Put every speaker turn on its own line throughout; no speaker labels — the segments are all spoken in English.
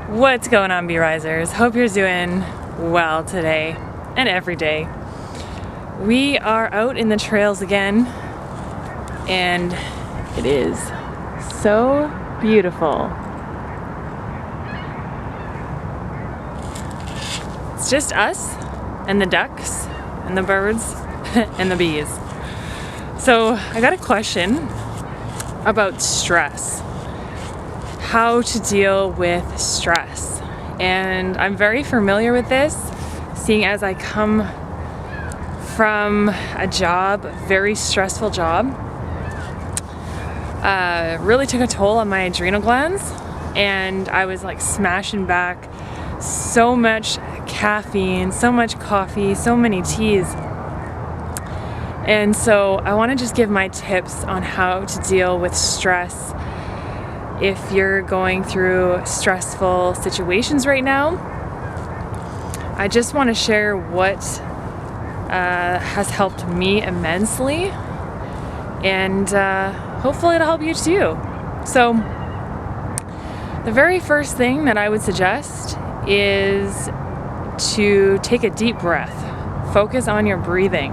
What's going on, B-Risers? Hope you're doing well today and every day. We are out in the trails again, and it is so beautiful. It's just us and the ducks and the birds and the bees. So I got a question about stress. How to deal with stress. And I'm very familiar with this, seeing as I come from a job, very stressful job. Really took a toll on my adrenal glands, and I was like smashing back so much caffeine, so much coffee, so many teas. And so I want to just give my tips on how to deal with stress if you're going through stressful situations right now. I just want to share what has helped me immensely, and hopefully it'll help you too. So the very first thing that I would suggest is to take a deep breath. Focus on your breathing.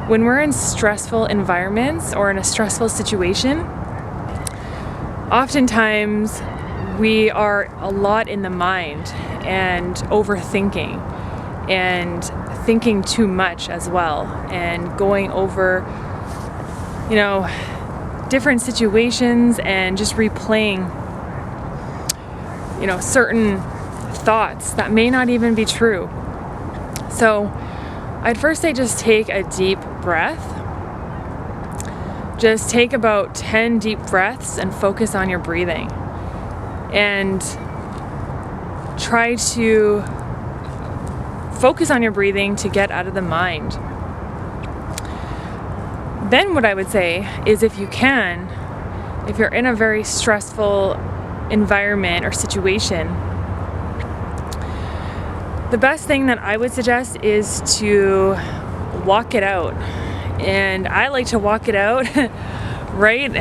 When we're in stressful environments or in a stressful situation, oftentimes we are a lot in the mind and overthinking and thinking too much as well, and going over, different situations and just replaying, certain thoughts that may not even be true. So I'd first say just take a deep breath. Just take about 10 deep breaths and focus on your breathing. And try to focus on your breathing to get out of the mind. Then what I would say is, if you're in a very stressful environment or situation, the best thing that I would suggest is to walk it out. And I like to walk it out right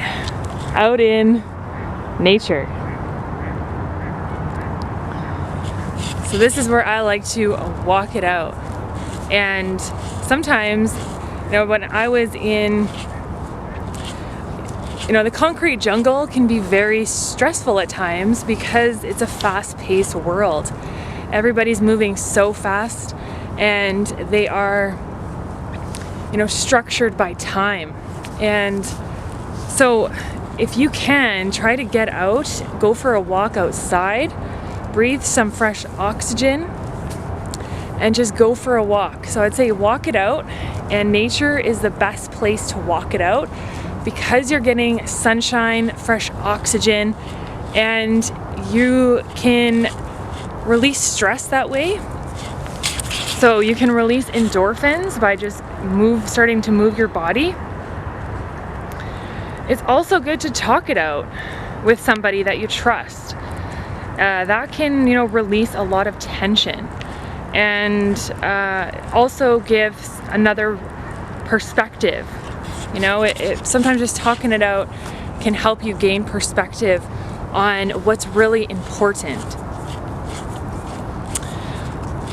out in nature. So this is where I like to walk it out. And sometimes, when I was in, the concrete jungle can be very stressful at times because it's a fast-paced world. Everybody's moving so fast, and they are structured by time. And so if you can, try to get out, go for a walk outside, breathe some fresh oxygen, and just go for a walk. So I'd say walk it out, and nature is the best place to walk it out because you're getting sunshine, fresh oxygen, and you can release stress that way. So you can release endorphins by just starting to move your body. It's also good to talk it out with somebody that you trust. That can, release a lot of tension, and also gives another perspective. Sometimes just talking it out can help you gain perspective on what's really important.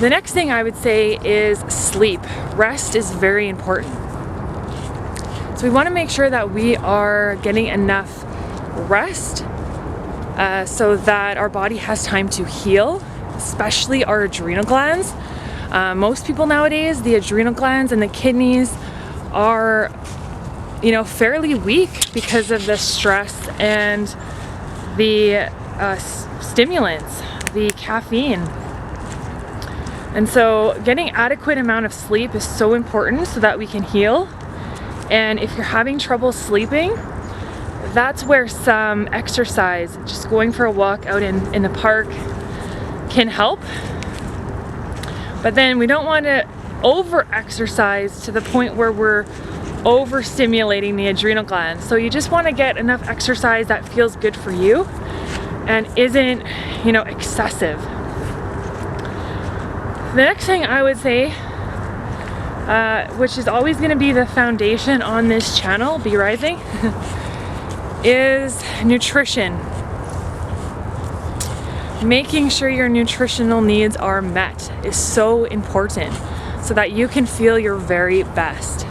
The next thing I would say is sleep. Rest is very important. So we want to make sure that we are getting enough rest so that our body has time to heal, especially our adrenal glands. Most people nowadays, the adrenal glands and the kidneys are, fairly weak because of the stress and the stimulants, the caffeine. And so getting adequate amount of sleep is so important so that we can heal. And if you're having trouble sleeping, that's where some exercise, just going for a walk out in the park, can help. But then we don't want to over-exercise to the point where we're overstimulating the adrenal glands. So you just want to get enough exercise that feels good for you and isn't, excessive. The next thing I would say, which is always going to be the foundation on this channel, Bee Rising, is nutrition. making sure your nutritional needs are met is so important so that you can feel your very best.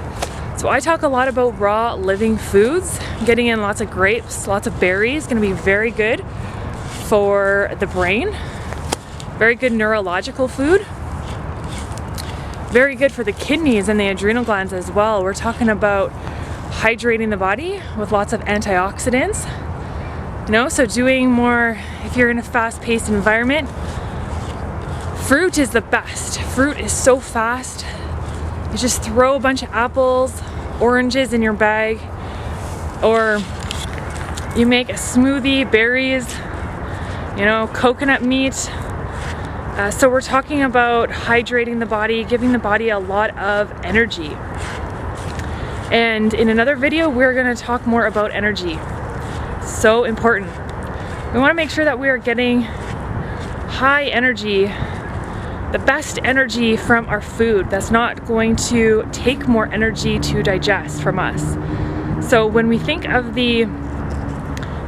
So I talk a lot about raw living foods, getting in lots of grapes, lots of berries, going to be very good for the brain, very good neurological food, very good for the kidneys and the adrenal glands as well. We're talking about hydrating the body with lots of antioxidants. You know, so doing more, if you're in a fast-paced environment, fruit is the best. Fruit is so fast. You just throw a bunch of apples, oranges in your bag, or you make a smoothie, berries, you know, coconut meat. So we're talking about hydrating the body, giving the body a lot of energy. And in another video, we're going to talk more about energy. So important. We want to make sure that we are getting high energy, the best energy from our food that's not going to take more energy to digest from us. So when we think of the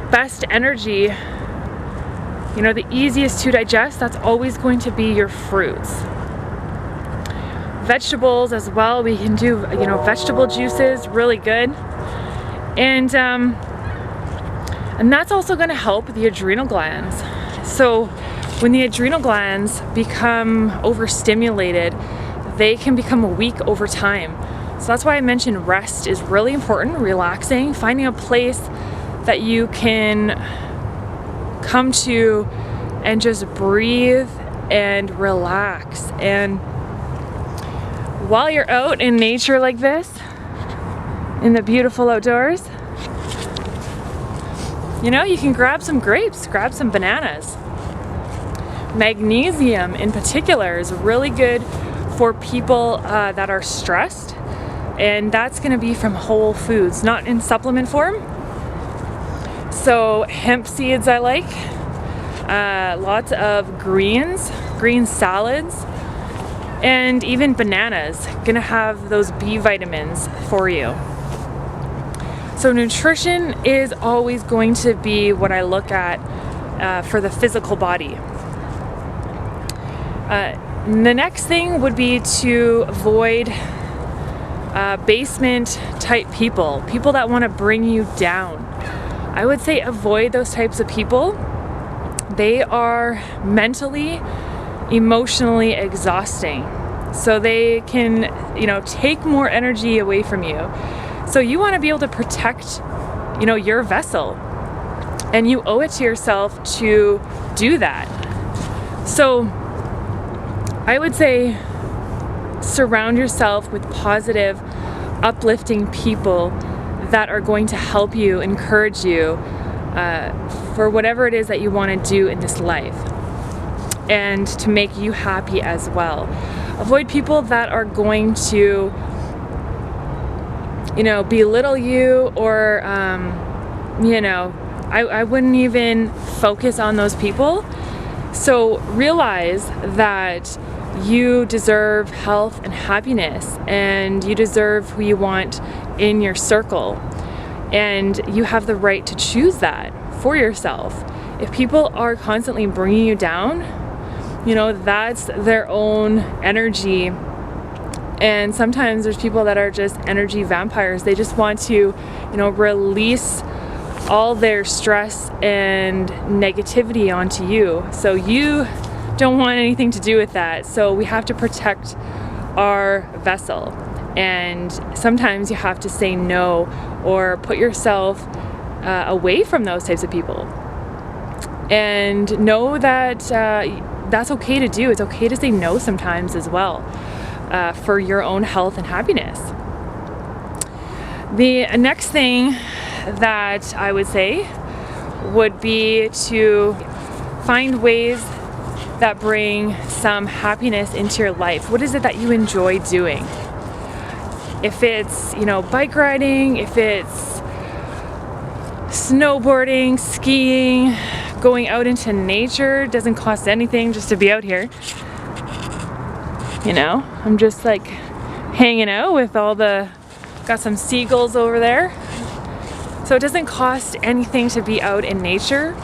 best energy, you know, the easiest to digest, that's always going to be your fruits. Vegetables as well, we can do, you know, vegetable juices, really good. And that's also going to help the adrenal glands. So when the adrenal glands become overstimulated, they can become weak over time. So that's why I mentioned rest is really important, relaxing, finding a place that you can come to and just breathe and relax. And while you're out in nature like this, in the beautiful outdoors, you know, you can grab some grapes, grab some bananas. Magnesium in particular is really good for people that are stressed, and that's going to be from whole foods, not in supplement form. So hemp seeds I like, lots of greens, green salads, and even bananas, gonna have those B vitamins for you. So nutrition is always going to be what I look at for the physical body. The next thing would be to avoid basement type people that want to bring you down. I would say avoid those types of people. They are mentally, emotionally exhausting. So they can, you know, take more energy away from you. So you want to be able to protect, you know, your vessel, and you owe it to yourself to do that. So I would say surround yourself with positive, uplifting people that are going to help you, encourage you for whatever it is that you want to do in this life, and to make you happy as well. Avoid people that are going to, you know, belittle you, or, you know, I wouldn't even focus on those people. So realize that you deserve health and happiness, and you deserve who you want in your circle, and you have the right to choose that for yourself. If people are constantly bringing you down, you know, that's their own energy. And sometimes there's people that are just energy vampires. They just want to, you know, release all their stress and negativity onto you. So you don't want anything to do with that. So we have to protect our vessel. And sometimes you have to say no, or put yourself away from those types of people. And know that that's okay to do. It's okay to say no sometimes as well. For your own health and happiness. The next thing that I would say would be to find ways that bring some happiness into your life. What is it that you enjoy doing? If it's, you know, bike riding, if it's snowboarding, skiing, going out into nature, doesn't cost anything just to be out here. You know, I'm just like hanging out with got some seagulls over there. So it doesn't cost anything to be out in nature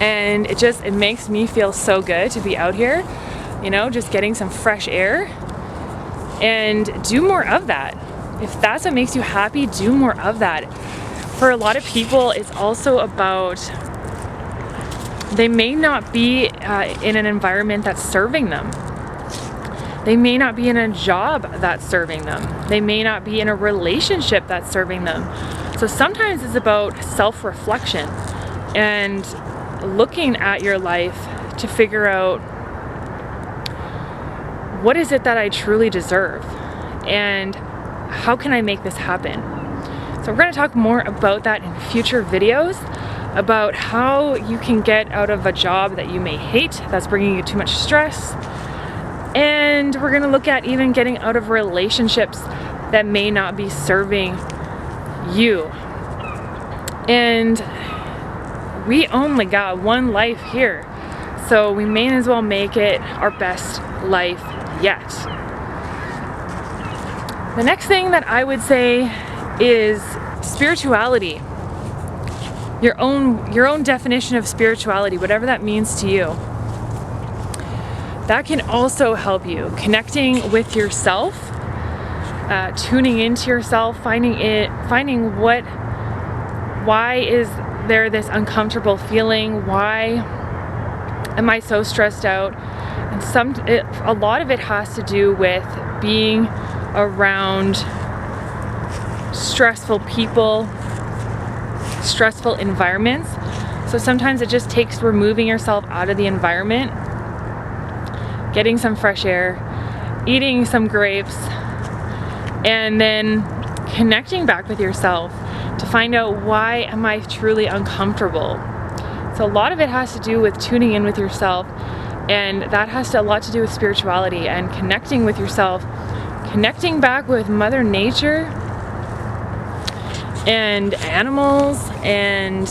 And it makes me feel so good to be out here, you know, just getting some fresh air. And do more of that. If that's what makes you happy, do more of that. For a lot of people, it's also about, they may not be in an environment that's serving them. They may not be in a job that's serving them. They may not be in a relationship that's serving them. So sometimes it's about self-reflection and looking at your life to figure out, what is it that I truly deserve? And how can I make this happen? So we're going to talk more about that in future videos, about how you can get out of a job that you may hate, that's bringing you too much stress. And we're going to look at even getting out of relationships that may not be serving you. And we only got one life here, so we may as well make it our best life yet. The next thing that I would say is spirituality. Your own definition of spirituality, whatever that means to you. That can also help you connecting with yourself, tuning into yourself, finding why is there this uncomfortable feeling? Why am I so stressed out? And a lot of it has to do with being around stressful people, stressful environments. So sometimes it just takes removing yourself out of the environment, getting some fresh air, eating some grapes, and then connecting back with yourself to find out, why am I truly uncomfortable? So a lot of it has to do with tuning in with yourself, and that has a lot to do with spirituality and connecting with yourself, connecting back with Mother Nature and animals and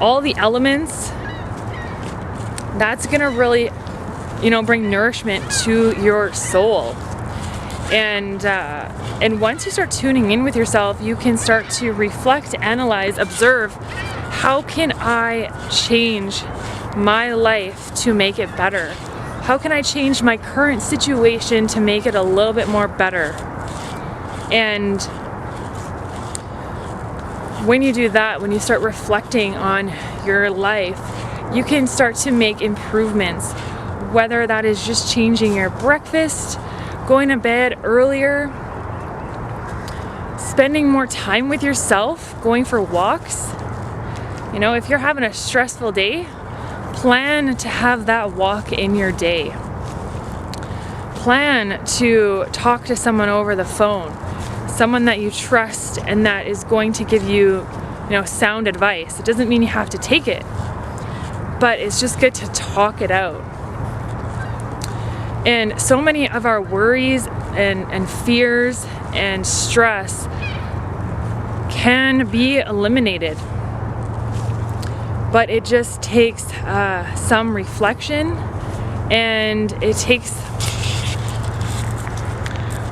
all the elements. That's gonna really, bring nourishment to your soul. And once you start tuning in with yourself, you can start to reflect, analyze, observe, how can I change my life to make it better? How can I change my current situation to make it a little bit more better? And when you do that, when you start reflecting on your life, you can start to make improvements, whether that is just changing your breakfast, going to bed earlier, spending more time with yourself, going for walks. If you're having a stressful day, plan to have that walk in your day. Plan to talk to someone over the phone, someone that you trust and that is going to give you, sound advice. It doesn't mean you have to take it, but it's just good to talk it out. And so many of our worries and fears and stress can be eliminated. But it just takes some reflection, and it takes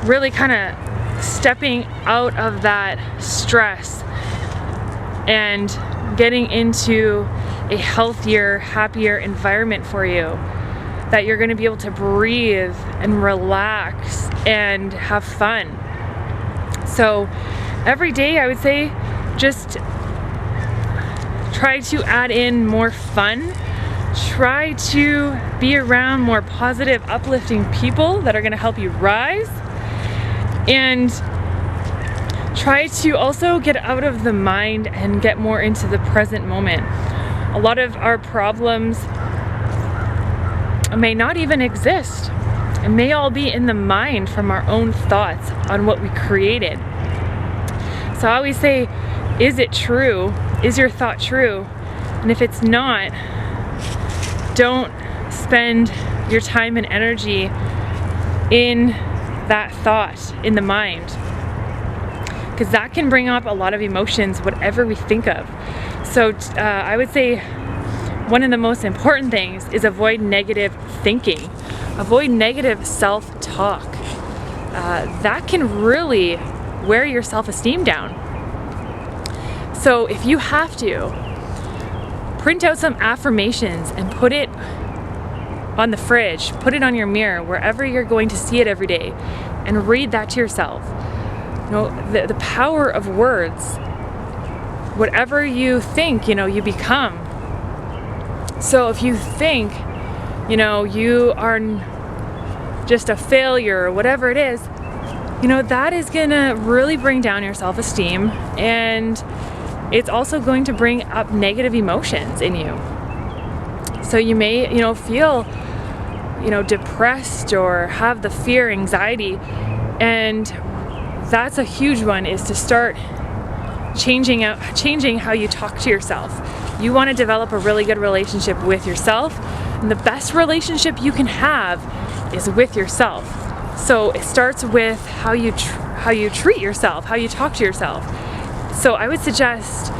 really kind of stepping out of that stress and getting into a healthier, happier environment for you, that you're going to be able to breathe and relax and have fun. So every day, I would say, just try to add in more fun. Try to be around more positive, uplifting people that are going to help you rise. And try to also get out of the mind and get more into the present moment. A lot of our problems may not even exist. It may all be in the mind from our own thoughts on what we created. So I always say, is it true? Is your thought true? And if it's not, don't spend your time and energy in that thought, in the mind, because that can bring up a lot of emotions, whatever we think of. So I would say one of the most important things is avoid negative thinking. Avoid negative self-talk. That can really wear your self-esteem down. So if you have to, print out some affirmations and put it on the fridge, put it on your mirror, wherever you're going to see it every day, and read that to yourself. You know, the power of words. Whatever you think, you know, you become. So if you think, you know, you are just a failure or whatever it is, you know, that is gonna really bring down your self-esteem, and it's also going to bring up negative emotions in you. So you may, you know, feel, you know, depressed or have the fear, anxiety, and that's a huge one, is to start changing how you talk to yourself. You want to develop a really good relationship with yourself, and the best relationship you can have is with yourself. So it starts with how you treat yourself, how you talk to yourself. So I would suggest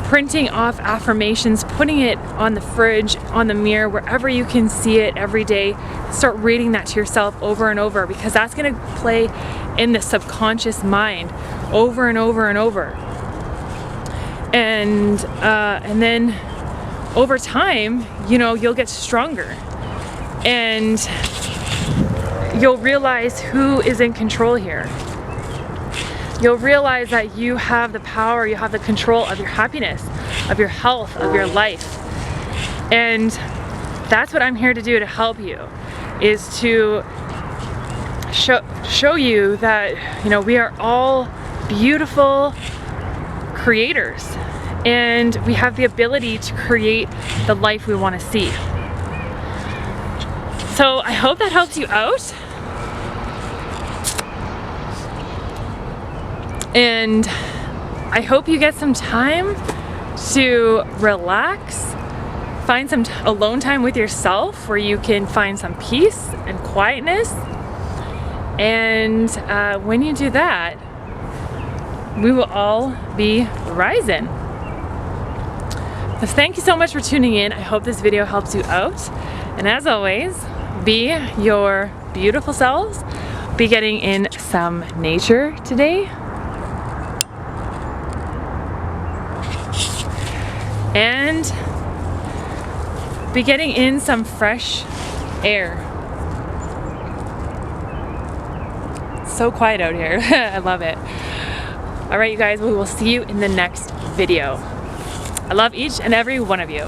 printing off affirmations, putting it on the fridge, on the mirror, wherever you can see it every day. Start reading that to yourself over and over, because that's going to play in the subconscious mind over and over and over. And then over time, you know, you'll get stronger, and you'll realize who is in control here. You'll realize that you have the power, you have the control of your happiness, of your health, of your life. And that's what I'm here to do, to help you, is to show you that, you know, we are all beautiful creators, and we have the ability to create the life we want to see. So I hope that helps you out. And I hope you get some time to relax, find some alone time with yourself where you can find some peace and quietness. And when you do that, we will all be rising. So thank you so much for tuning in. I hope this video helps you out. And as always, be your beautiful selves. Be getting in some nature today. And be getting in some fresh air. It's so quiet out here. I love it. All right, you guys, we will see you in the next video. I love each and every one of you.